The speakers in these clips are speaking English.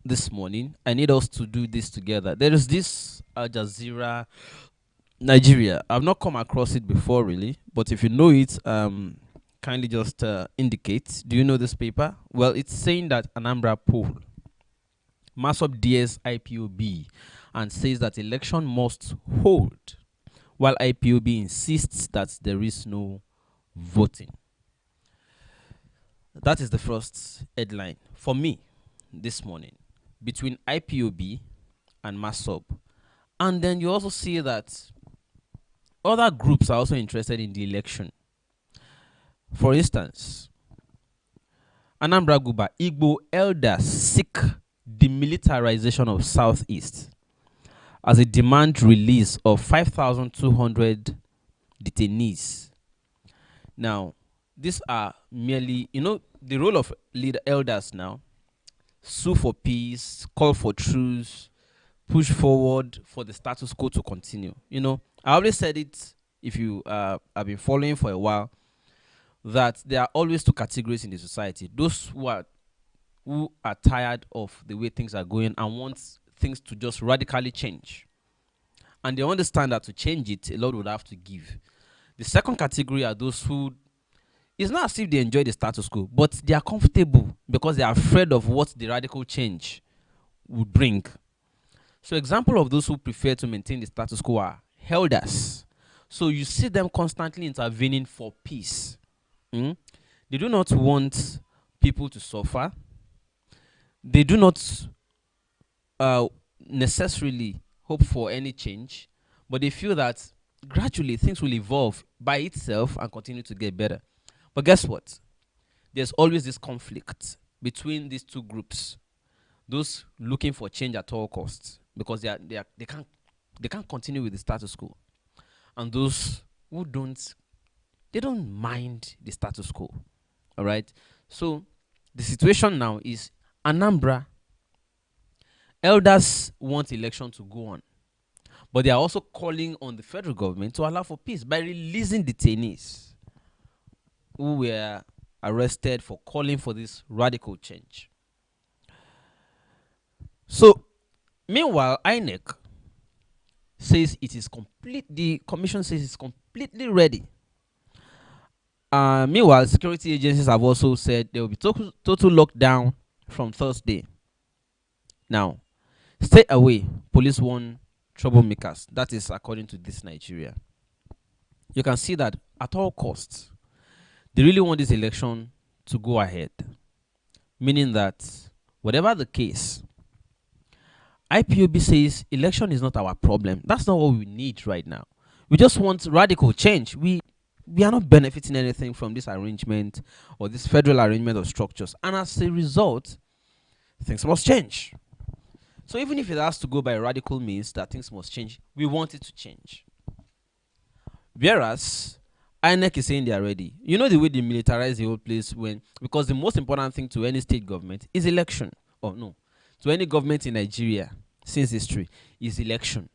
this morning. I need us to do this together. There is this Al Jazeera Nigeria. I've not come across it before, really, but if you know it, kindly just indicate. Do you know this paper? Well, it's saying that Anambra poll, MASSOB DS IPOB, and says that election must hold, while IPOB insists that there is no voting. That is the first headline for me this morning between IPOB and MASSOB. And then you also see that other groups are also interested in the election. For instance, Anambra Guba, Igbo elders seek demilitarization of Southeast as a demand release of 5,200 detainees. Now, these are merely, the role of leader elders now: sue for peace, call for truce, push forward for the status quo to continue. I always said it, if you have been following for a while, that there are always two categories in the society: those who are tired of the way things are going and want things to just radically change, and they understand that to change it, a lot would have to give. The second category are those who, it's not as if they enjoy the status quo, but they are comfortable because they are afraid of what the radical change would bring. So example of those who prefer to maintain the status quo are elders. So you see them constantly intervening for peace. They do not want people to suffer. They do not necessarily hope for any change, but they feel that gradually things will evolve by itself and continue to get better. But guess what? There's always this conflict between these two groups: those looking for change at all costs because they can't continue with the status quo, and those who don't mind the status quo. All right. So the situation now is Anambra elders want election to go on, but they are also calling on the federal government to allow for peace by releasing detainees who were arrested for calling for this radical change. So, meanwhile, INEC says it is the commission says it's completely ready. Meanwhile, security agencies have also said there will be total lockdown from Thursday. Now, stay away, police warn troublemakers. That is according to this Nigeria. You can see that at all costs, they really want this election to go ahead, meaning that whatever the case, IPOB says election is not our problem. That's not what we need right now. We just want radical change. We are not benefiting anything from this arrangement or this federal arrangement of structures, and as a result, things must change. So even if it has to go by radical means that things must change, we want it to change. Whereas INEC is saying they are ready. You know the way they militarize the whole place, because the most important thing to any state government is election. Or no, to any government in Nigeria since history is election.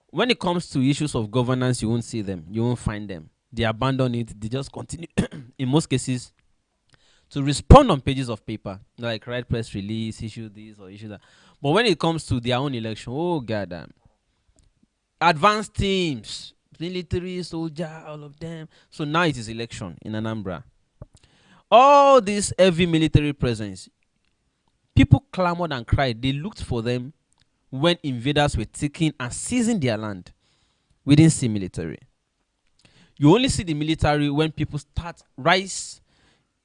When it comes to issues of governance, you won't see them. You won't find them. They abandon it. They just continue, in most cases, to respond on pages of paper, like write press release, issue this or issue that. But when it comes to their own election, oh god, advanced teams, military, soldier, all of them. So now it is election in Anambra. All this heavy military presence, people clamored and cried. They looked for them when invaders were taking and seizing their land. We didn't see military. You only see the military when people start rise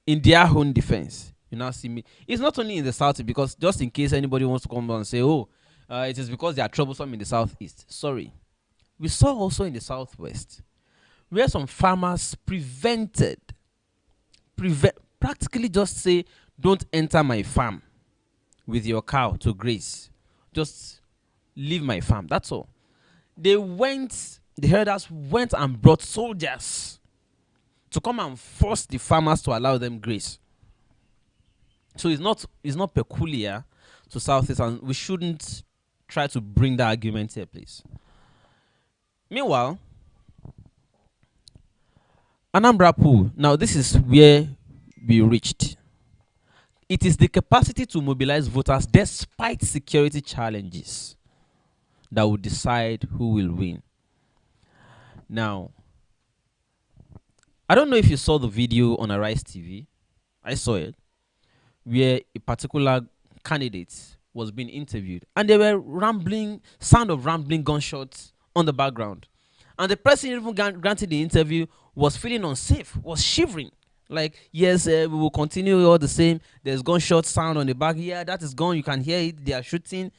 in their own defense. You now see me. It's not only in the south, because just in case anybody wants to come and say, oh, it is because they are troublesome in the southeast. Sorry. We saw also in the southwest where some farmers practically just say, don't enter my farm with your cow to graze. Just leave my farm. That's all. The herders went and brought soldiers to come and force the farmers to allow them graze. So it's not peculiar to Southeast, and we shouldn't try to bring that argument here, please. Meanwhile, Anambra pool. Now this is where we reached. It is the capacity to mobilize voters despite security challenges that will decide who will win. Now, I don't know if you saw the video on Arise TV. I saw it, where a particular candidate was being interviewed, and they were rambling, sound of rambling gunshots on the background. And the person even granted the interview was feeling unsafe, was shivering. Like, yes, we will continue all the same. There's gunshot sound on the back. Yeah, that is gone. You can hear it. They are shooting.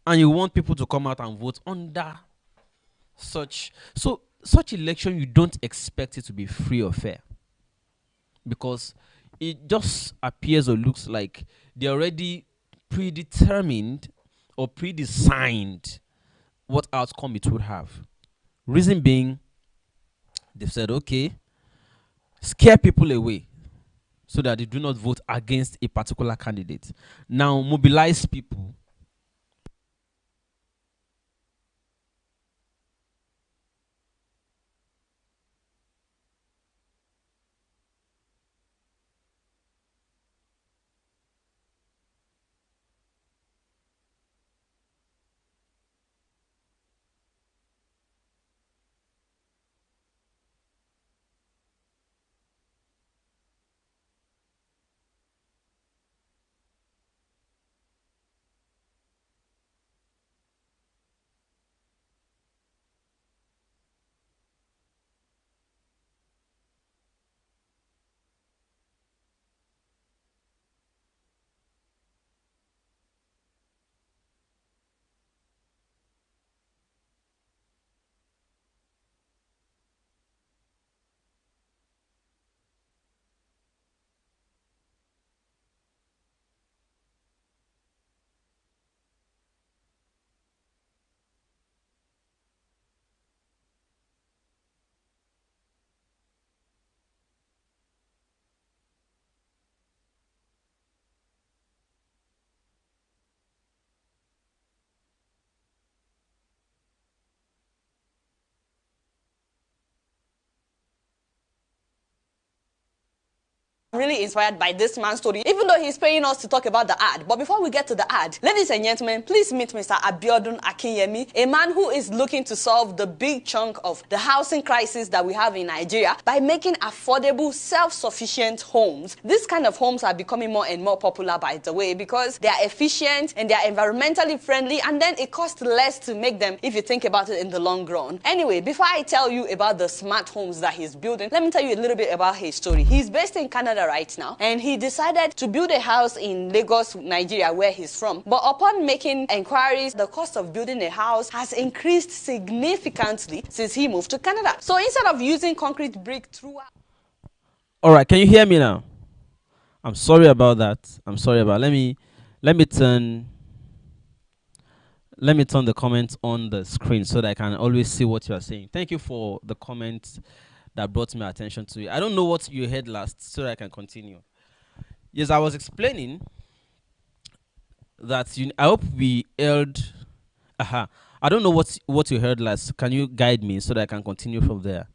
And you want people to come out and vote under such election. You don't expect it to be free or fair, because it just appears or looks like they already predetermined or predesigned what outcome it would have. Reason being, they've said, okay, scare people away so that they do not vote against a particular candidate. Now mobilize people. Really inspired by this man's story, even though he's paying us to talk about the ad. But before we get to the ad, ladies and gentlemen, please meet Mr. Abiodun Akinyemi, a man who is looking to solve the big chunk of the housing crisis that we have in Nigeria by making affordable, self-sufficient homes. This kind of homes are becoming more and more popular, by the way, because they are efficient and they are environmentally friendly, and then it costs less to make them if you think about it in the long run. Anyway, before I tell you about the smart homes that he's building, let me tell you a little bit about his story. He's based in Canada right now, and he decided to build a house in Lagos, Nigeria, where he's from. But upon making inquiries, the cost of building a house has increased significantly since he moved to Canada. So instead of using concrete brick throughout... All right, can you hear me now? I'm sorry about that. I'm sorry about. Let me turn the comments on the screen so that I can always see what you are saying. Thank you for the comments that brought my attention to it. I don't know what you heard last, so that I can continue. Yes, I was explaining that I hope we held. I don't know what you heard last. Can you guide me so that I can continue from there?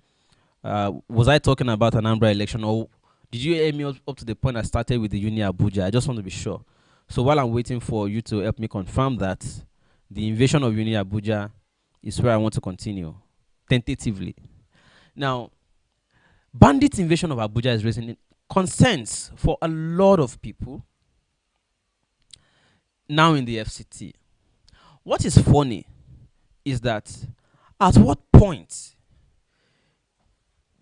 Was I talking about Anambra election, or did you hear me up to the point I started with the UNIABUJA? I just want to be sure. So while I'm waiting for you to help me confirm that, the invasion of UNIABUJA is where I want to continue, tentatively. Now, Bandits invasion of Abuja is raising concerns for a lot of people now in the FCT. What is funny is that at what point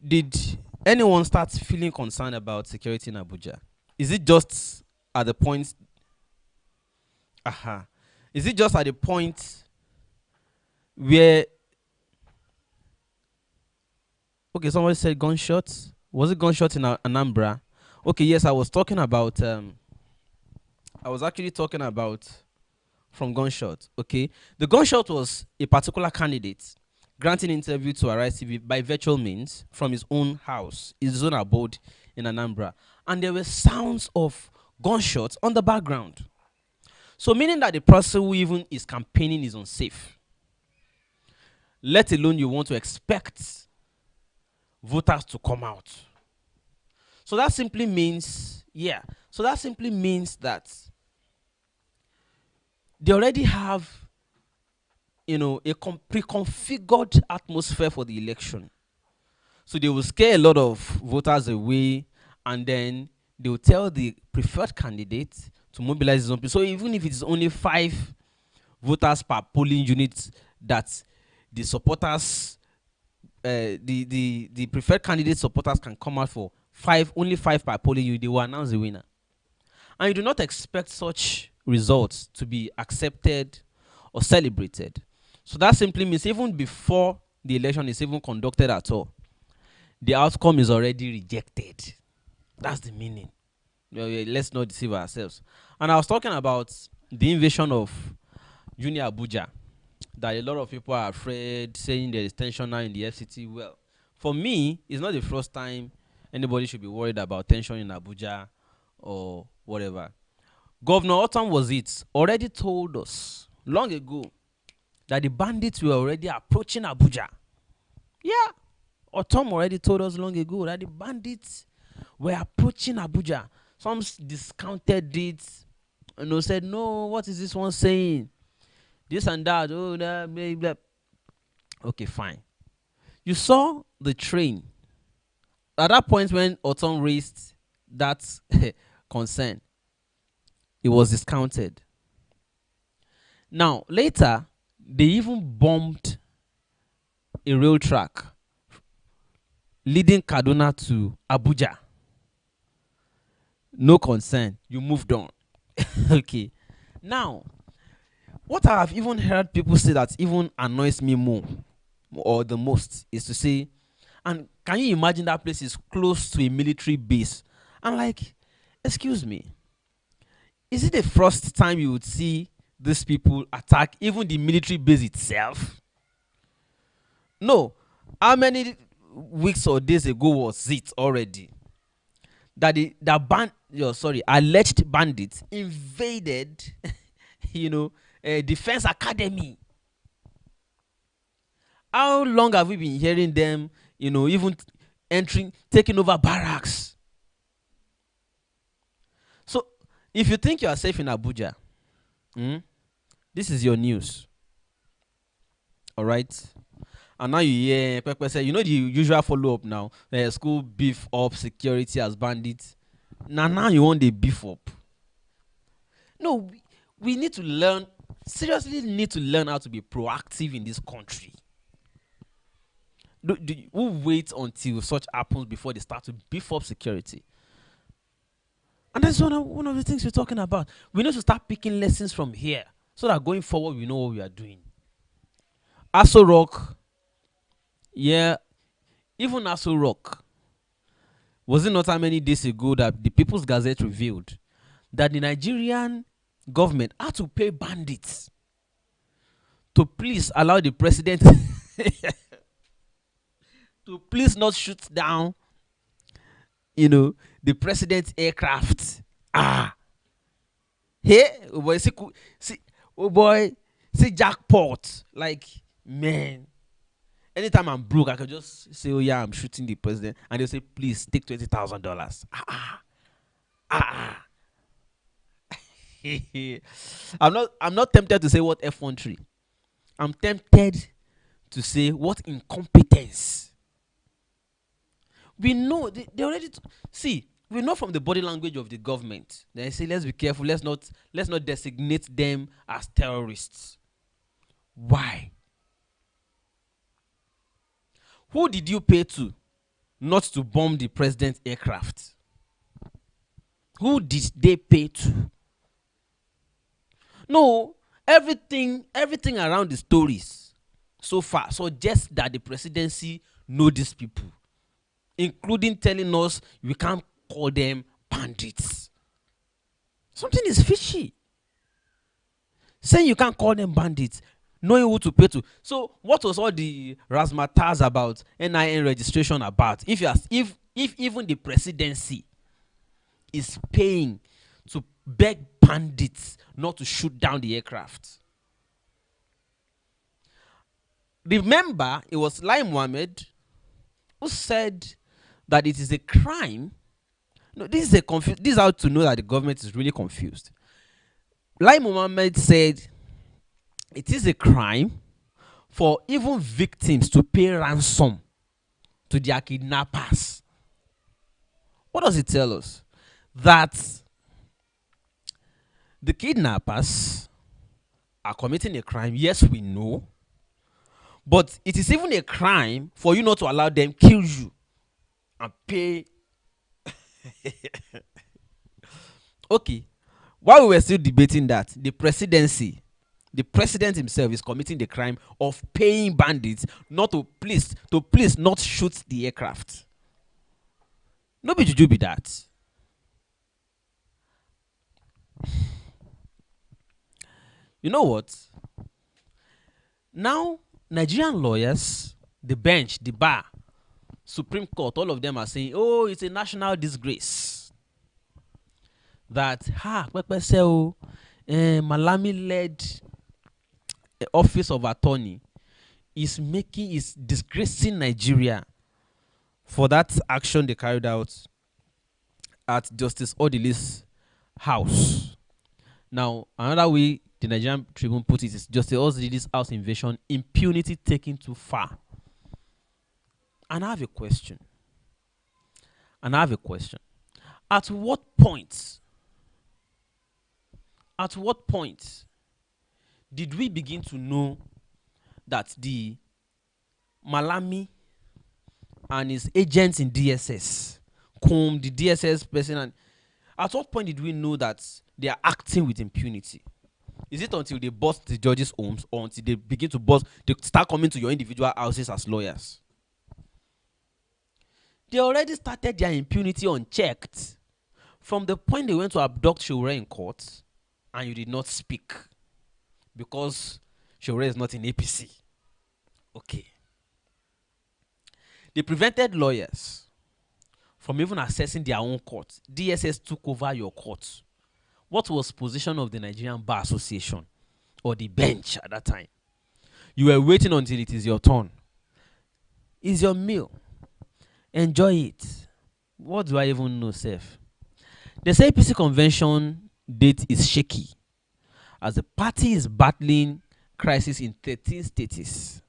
did anyone start feeling concerned about security in Abuja? Is it just at the point? Is it just at the point where? Okay, somebody said gunshots. Was it gunshots in Anambra? Okay, yes, I was talking about. I was actually talking about from gunshot. Okay, the gunshot was a particular candidate granting interview to Arise TV by virtual means from his own house, his own abode in Anambra, and there were sounds of gunshots on the background. So, meaning that the person who even is campaigning is unsafe. Let alone you want to expect voters to come out. So that simply means, yeah. So that simply means that they already have, a pre-configured atmosphere for the election. So they will scare a lot of voters away, and then they will tell the preferred candidate to mobilize his own people. So even if it's only 5 voters per polling unit that the supporters, the preferred candidate supporters can come out for, only 5 per polling unit, they will announce the winner. And you do not expect such results to be accepted or celebrated. So that simply means even before the election is even conducted at all, the outcome is already rejected. That's the meaning. Let's not deceive ourselves. And I was talking about the invasion of UNIABUJA, that a lot of people are afraid, saying there is tension now in the FCT. Well, for me, it's not the first time anybody should be worried about tension in Abuja or whatever. Governor Autumn was it already told us long ago that the bandits were already approaching Abuja. Yeah, Autumn already told us long ago that the bandits were approaching Abuja. Some discounted it, said, no, what is this one saying? This and that, oh, that, blah, blah. Okay, fine. You saw the train. At that point when Autumn raised that concern, it was discounted. Now, later, they even bombed a rail track leading Kaduna to Abuja. No concern. You moved on. Okay. Now, what I have even heard people say that even annoys me more or the most is to say, and can you imagine that place is close to a military base? I'm like, excuse me, is it the first time you would see these people attack even the military base itself? No. How many weeks or days ago was it already that alleged bandits invaded defense academy? How long have we been hearing them even taking over barracks? So if you think you are safe in Abuja, this is your news. All right. And now you hear Pepe say, the usual follow-up now. School beef up security as bandits. Now you want the beef up. No, we need to learn, seriously need to learn how to be proactive in this country. Who wait until such happens before they start to beef up security? And that's one of the things we're talking about. We need to start picking lessons from here so that going forward we know what we are doing. Aso Rock. Yeah, even Aso Rock. Was it not how many days ago that the People's Gazette revealed that the Nigerian government had to pay bandits to please allow the president to please not shoot down, the president's aircraft. Hey, oh boy, see jackpot. Like, man. Anytime I'm broke, I can just say, oh yeah, I'm shooting the president. And they'll say, please take $20,000. I'm not tempted to say what F13. I'm tempted to say what incompetence. We know they already see. We know from the body language of the government. They say, let's be careful. Let's not designate them as terrorists. Why? Who did you pay to not to bomb the president's aircraft? Who did they pay to? No, everything around the stories so far suggests that the presidency know these people, including telling us we can't call them bandits. Something is fishy. Saying you can't call them bandits, knowing who to pay to. So what was all the razzmatazz about NIN registration about? If even the presidency is paying to beg bandits not to shoot down the aircraft. Remember, it was Lai Mohammed who said that it is a crime No, this is a this is how to know that the government is really confused. Like Mohammed said, it is a crime for even victims to pay ransom to their kidnappers. What does it tell us? That the kidnappers are committing a crime. Yes, we know. But it is even a crime for you not to allow them kill you and pay. Okay. While we were still debating that, the president himself is committing the crime of paying bandits not to please not shoot the aircraft. No be juju be that. You know what? Now, Nigerian lawyers, the bench, the bar, Supreme Court, all of them are saying, oh, it's a national disgrace. That, Malami-led office of attorney is disgracing Nigeria for that action they carried out at Justice Odili's house. Now, another way the Nigerian Tribune put it is Justice Odili's house invasion, impunity taken too far. And I have a question. At what point did we begin to know that the Malami and his agents in DSS, the DSS person, and at what point did we know that they are acting with impunity? Is it until they bust the judges' homes, or until they begin to they start coming to your individual houses as lawyers? They already started their impunity unchecked from the point they went to abduct Showore in court and you did not speak because Showore is not in APC. Okay. They prevented lawyers from even accessing their own court. DSS took over your court. What was position of the Nigerian Bar Association or the bench at that time? You were waiting until it is your turn. It's your meal. Enjoy it. What do I even know, Seth? The APC convention date is shaky as the party is battling crisis in 13 states.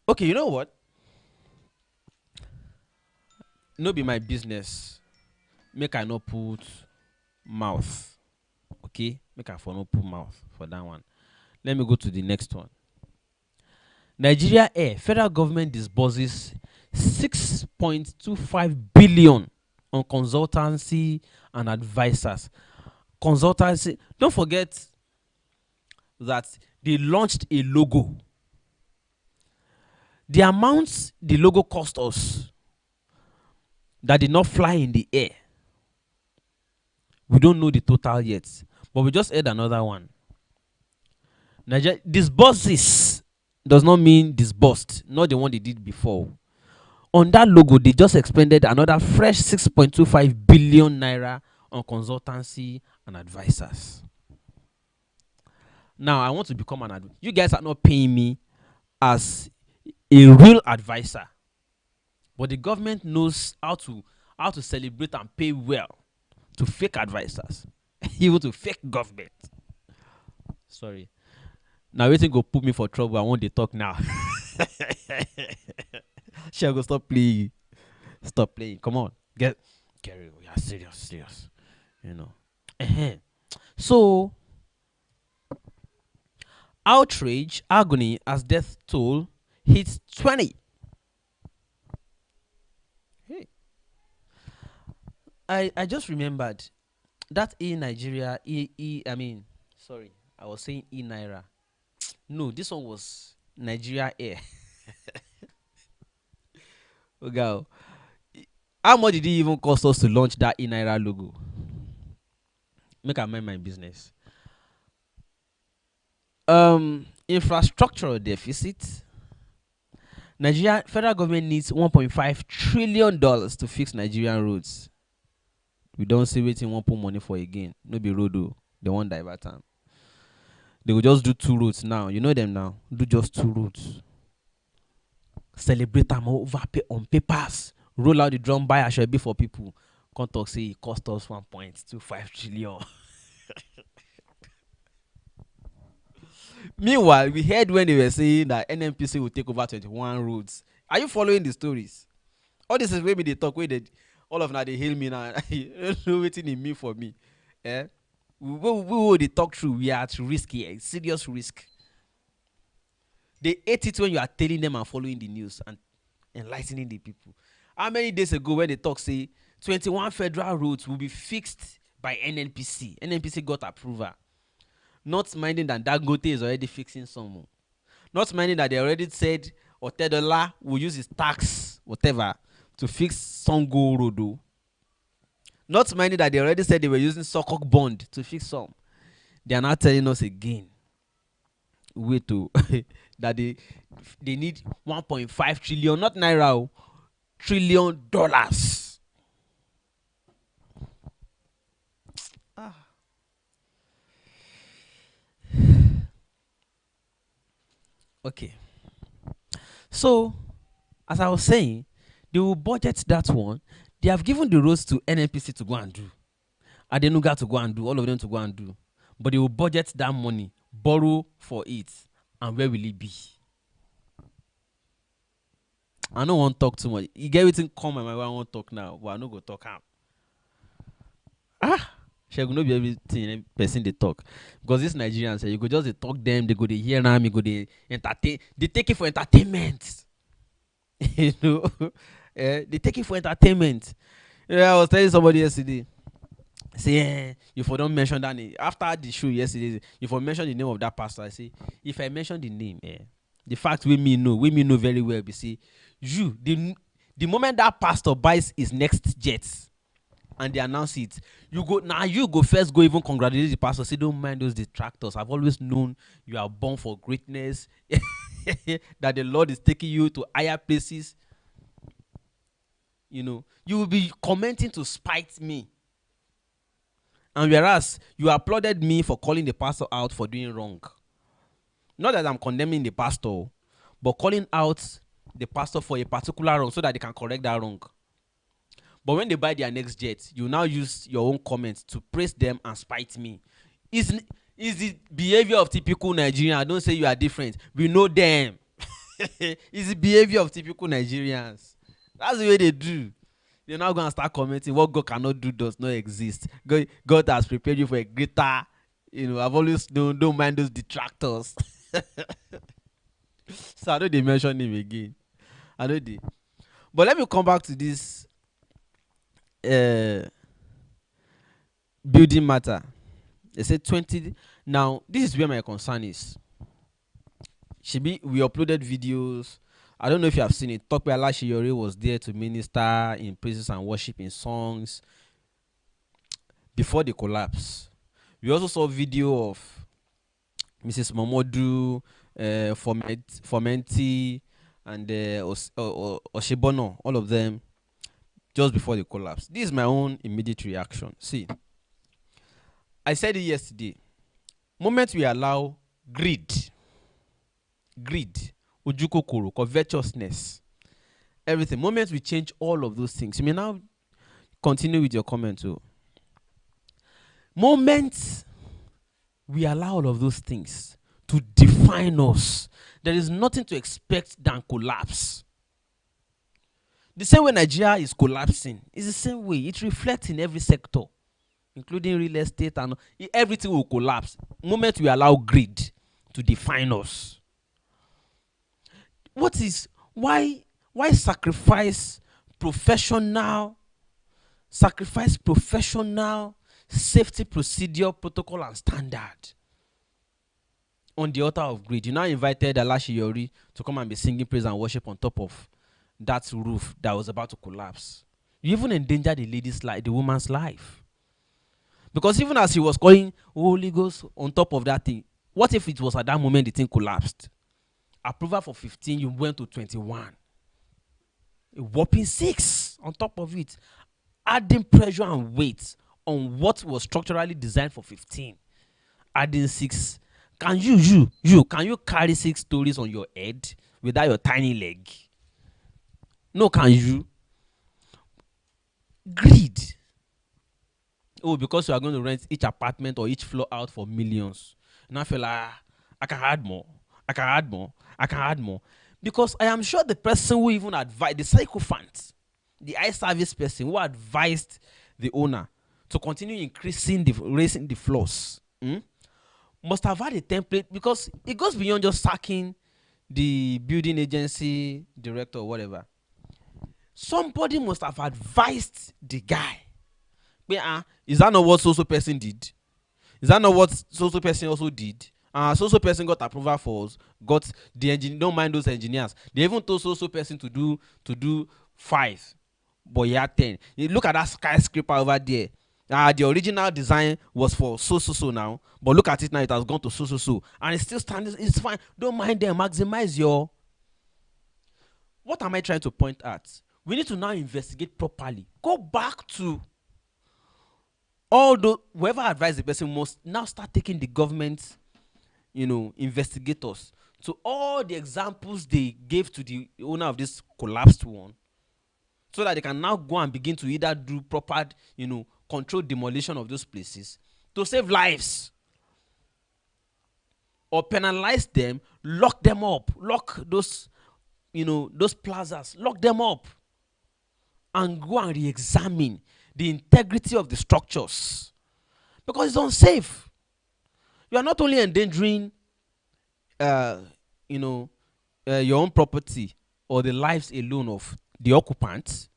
Okay, you know what? No be my business. Make I not put mouth. Okay? Make I for not put mouth for that one. Let me go to the next one. Nigeria Air, federal government disburses 6.25 billion on consultancy and advisors. Consultancy, don't forget that they launched a logo. The amounts the logo cost us that did not fly in the air, we don't know the total yet, but we just add another one. Nigeria disburses does not mean disbursed, not the one they did before. On that logo, they just expended another fresh 6.25 billion naira on consultancy and advisors. Now, I want to become an advisor. You guys are not paying me as a real advisor, but the government knows how to celebrate and pay well to fake advisors, even to fake government. Sorry. Now waiting go put me for trouble. I want to talk now. Shall go stop playing. Stop playing. Come on. Get real. Yeah, serious. You know. So outrage, agony as death toll hits 20. Hey. I just remembered that in Nigeria, I was saying Naira. No, this one was Nigeria Air. Okay. How much did it even cost us to launch that Naira logo? Make I mind my business. Infrastructural deficit. Nigeria federal government needs $1.5 trillion to fix Nigerian roads. We don't see waiting one put money for again. No be road though. They won't divert time. They will just do 2 roads now. You know them now. Do just 2 roads. Celebrate them over on papers. roll out the drum, buy a be for people. Can't talk say it cost us 1.25 trillion. Meanwhile, we heard when they were saying that NNPC will take over 21 roads. Are you following the stories? All this is where me they talk, where they all of now they hail me now. You don't know waiting in me for me. Eh? We will they talk through. We are at risk here, serious risk. They hate it when you are telling them and following the news and enlightening the people. How many days ago when they talk say 21 federal roads will be fixed by NNPC? NNPC got approval. Not minding that Dangote is already fixing some. Not minding that they already said Otedola will use his tax, whatever, to fix Songo Road. Not minding that they already said they were using Sokok bond to fix some. They are now telling us again. Wait to that they need 1.5 trillion, not naira, $1 trillion. Okay. So, as I was saying, they will budget that one. They have given the roads to NNPC to go and do. Adenuga to go and do. All of them to go and do. But they will budget that money, borrow for it. And where will it be? I don't want to talk too much. You get everything come my mind. I want to talk now. But I don't go talk out. She will not be everything person they talk. Because these Nigerians, you go just they talk them, they go they hear them, you go they entertain. They take it for entertainment. You know? They take it for entertainment. I was telling somebody yesterday. Say, you for don't mention that name. After the show yesterday, you for mention the name of that pastor. I say, if I mention the name, the fact we me know very well. We say, the moment that pastor buys his next jet and they announce it, you go first, go even congratulate the pastor. Say, don't mind those detractors. I've always known you are born for greatness. That the Lord is taking you to higher places. You know, you will be commenting to spite me. And whereas you applauded me for calling the pastor out for doing wrong. Not that I'm condemning the pastor, but calling out the pastor for a particular wrong so that they can correct that wrong. But when they buy their next jet, you now use your own comments to praise them and spite me. Is the behavior of typical Nigerians. Don't say you are different. We know them. It's the behavior of typical Nigerians. That's the way they do. They're now going to start commenting what God cannot do does not exist. God has prepared you for a greater, I've always known, don't mind those detractors. So I know they mention him again. I know they. But let me come back to this building matter. They said 20. Now, this is where my concern is. We uploaded videos. I don't know if you have seen it. Tope Alashiyori was there to minister in praises and worship in songs before the collapse. We also saw video of Mrs. Momodu, Fomenti, and Oshibono, all of them, just before the collapse. This is my own immediate reaction. See, I said it yesterday. Moment we allow greed, ujukokoro, covetousness, everything. Moment we change all of those things. You may now continue with your comment too. Moment we allow all of those things to define us, there is nothing to expect than collapse. The same way Nigeria is collapsing is the same way it reflects in every sector, including real estate, and everything will collapse. Moment we allow greed to define us. Why sacrifice professional safety procedure, protocol, and standard on the altar of greed? You now invited Alashiyori to come and be singing praise and worship on top of that roof that was about to collapse. You even endangered the lady's life, the woman's life. Because even as he was calling Holy Ghost on top of that thing, what if it was at that moment the thing collapsed? Approval for 15, you went to 21. A whopping 6 on top of it. Adding pressure and weight on what was structurally designed for 15. Adding 6. Can you carry 6 stories on your head without your tiny leg? No, can you? Greed. Oh, because you are going to rent each apartment or each floor out for millions. And I feel like, I can add more. I can add more. I can add more. Because I am sure the person who even advised, the sycophant, the eye service person who advised the owner to continue raising the floors, must have had a template, because it goes beyond just sacking the building agency director or whatever. Somebody must have advised the guy. Is that not what so person did? Is that not what so person also did? So person got approval for us, got the engineer. Don't mind those engineers. They even told so person to do 5, but he had 10. You look at that skyscraper over there. The original design was for so now, but look at it now. It has gone to so, and it's still standing. It's fine. Don't mind them. Maximize your. What am I trying to point at? We need to now investigate properly. Go back to although whoever advised the person must now start taking the government, investigators to all the examples they gave to the owner of this collapsed one, so that they can now go and begin to either do proper, controlled demolition of those places to save lives, or penalize them, lock them up, lock those, those plazas, lock them up, and go and re-examine the integrity of the structures, because it's unsafe. You are not only endangering, your own property or the lives alone of the occupants,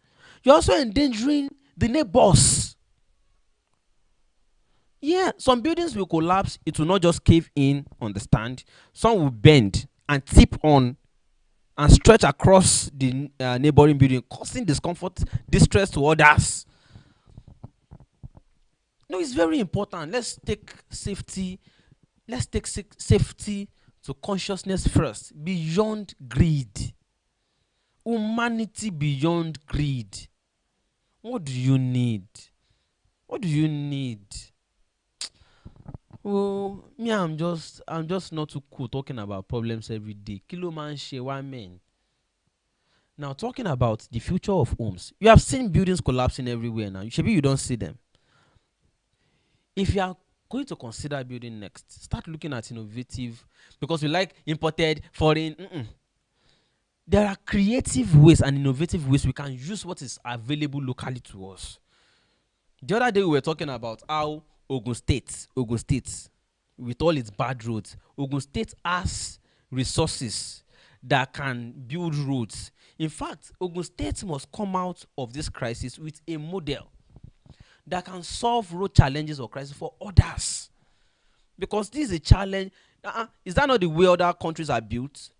you're also endangering the neighbors. Yeah, some buildings will collapse. It will not just cave in, understand. Some will bend and tip on and stretch across the neighboring building, causing discomfort, distress to others. No, it's very important. Let's take safety to consciousness first, beyond greed. Humanity beyond greed. What do you need? What do you need? Oh, me, I'm just not too cool talking about problems every day. Kilo man she one man. Now, talking about the future of homes, you have seen buildings collapsing everywhere now. Maybe you don't see them. If you are going to consider building next, start looking at innovative, because we like imported, foreign. There are creative ways and innovative ways we can use what is available locally to us. The other day we were talking about how Ogun State, with all its bad roads, Ogun State has resources that can build roads. In fact, Ogun State must come out of this crisis with a model that can solve road challenges or crises for others. Because this is a challenge. Is that not the way other countries are built?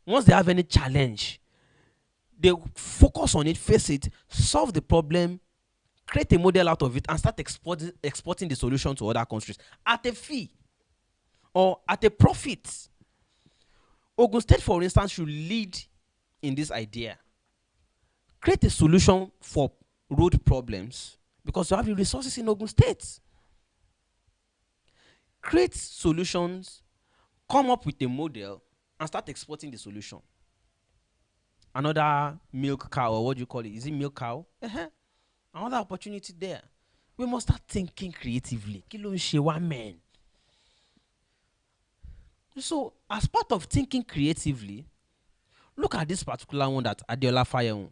Once they have any challenge, they focus on it, face it, solve the problem, create a model out of it, and start exporting the solution to other countries at a fee or at a profit. Ogun State, for instance, should lead in this idea. Create a solution for road problems, because you have the resources in Ogun State. Create solutions, come up with a model, and start exporting the solution. Another milk cow, or what do you call it? Is it milk cow? Another opportunity there. We must start thinking creatively. So, as part of thinking creatively, look at this particular one that Adeola Fayeun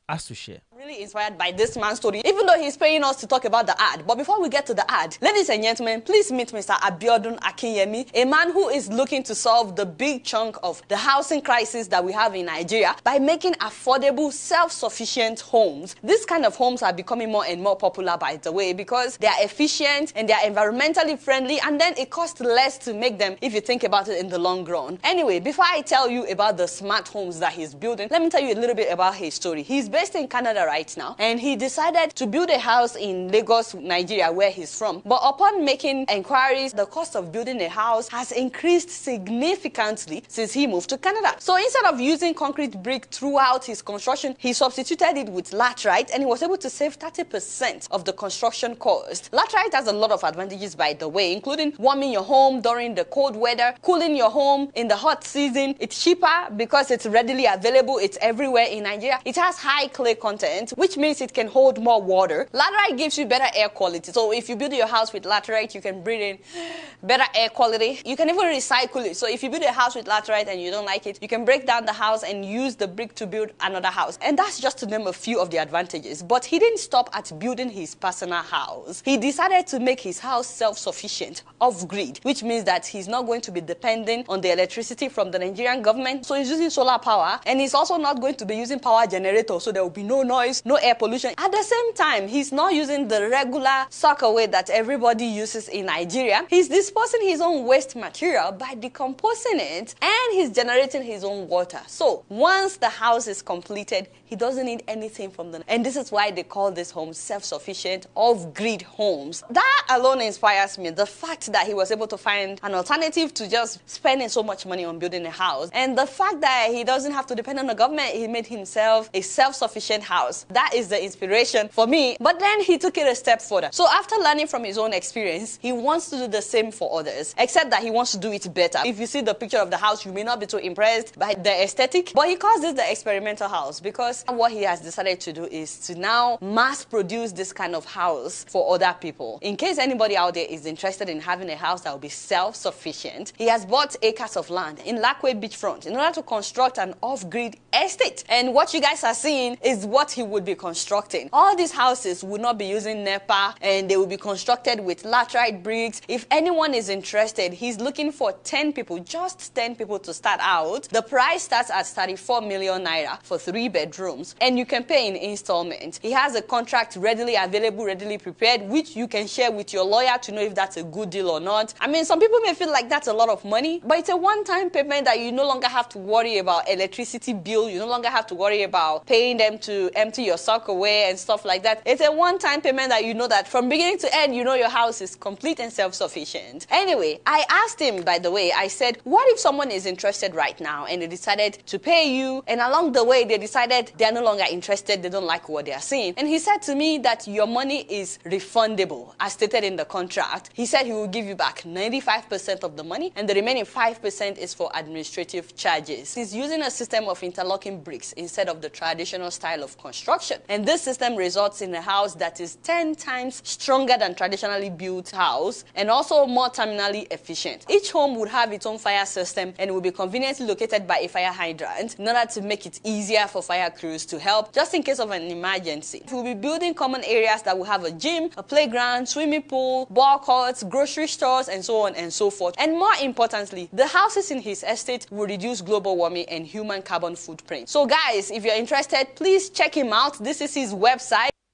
has to share. Really inspired by this man's story, even though he's paying us to talk about the ad. But before we get to the ad, ladies and gentlemen, please meet Mr. Abiodun Akinyemi, a man who is looking to solve the big chunk of the housing crisis that we have in Nigeria by making affordable, self-sufficient homes. This kind of homes are becoming more and more popular, by the way, because they are efficient and they are environmentally friendly, and then it costs less to make them if you think about it in the long run. Anyway, before I tell you about the smart homes that he's building, let me tell you a little bit about his story. He's based in Canada right now, and he decided to build a house in Lagos, Nigeria, where he's from. But upon making inquiries, the cost of building a house has increased significantly since he moved to Canada. So instead of using concrete brick throughout his construction, he substituted it with laterite, and he was able to save 30% of the construction cost. Laterite has a lot of advantages, by the way, including warming your home during the cold weather, cooling your home in the hot season. It's cheaper because it's readily available. It's everywhere in Nigeria. It has high clay content, self-sufficient, which means it can hold more water. Laterite gives you better air quality. So if you build your house with laterite, you can breathe in better air quality. You can even recycle it. So if you build a house with laterite and you don't like it, you can break down the house and use the brick to build another house. And that's just to name a few of the advantages. But he didn't stop at building his personal house. He decided to make his house self-sufficient, off-grid, which means that he's not going to be dependent on the electricity from the Nigerian government. So he's using solar power, and he's also not going to be using power generator, so there will be no noise, no air pollution. At the same time, he's not using the regular sockaway that everybody uses in Nigeria. He's disposing his own waste material by decomposing it, and he's generating his own water. So once the house is completed, he doesn't need anything from the... And this is why they call this home self-sufficient, off-grid homes. That alone inspires me. The fact that he was able to find an alternative to just spending so much money on building a house, and the fact that he doesn't have to depend on the government, he made himself a self-sufficient house. That is the inspiration for me. But then he took it a step further. So after learning from his own experience, he wants to do the same for others, except that he wants to do it better. If you see the picture of the house, you may not be too impressed by the aesthetic, but he calls this the experimental house, because what he has decided to do is to now mass produce this kind of house for other people. In case anybody out there is interested in having a house that will be self-sufficient, he has bought acres of land in Lakwe beachfront in order to construct an off-grid estate. And what you guys are seeing is what he would be constructing. All these houses would not be using NEPA, and they will be constructed with laterite bricks. If anyone is interested, he's looking for 10 people, just 10 people to start out. The price starts at 34 million naira for 3 bedrooms, and you can pay in installments. He has a contract readily available, readily prepared, which you can share with your lawyer to know if that's a good deal or not. I mean, some people may feel like that's a lot of money, but it's a one-time payment that you no longer have to worry about electricity bill. You no longer have to worry about paying them to empty your sock away and stuff like that. It's a one-time payment that you know that from beginning to end, you know your house is complete and self-sufficient. Anyway, I asked him, by the way, I said, what if someone is interested right now and they decided to pay you, and along the way they decided they're no longer interested, they don't like what they are seeing? And he said to me that your money is refundable, as stated in the contract. He said he will give you back 95% of the money, and the remaining 5% is for administrative charges. He's using a system of interlocking bricks instead of the traditional style of construction. And this system results in a house that is 10 times stronger than traditionally built house, and also more terminally efficient. Each home would have its own fire system and will be conveniently located by a fire hydrant in order to make it easier for fire crews to help just in case of an emergency. We'll be building common areas that will have a gym, a playground, swimming pool, ball courts, grocery stores, and so on and so forth. And more importantly, the houses in his estate will reduce global warming and human carbon footprint. So guys, if you're interested, please check him out. This is his website.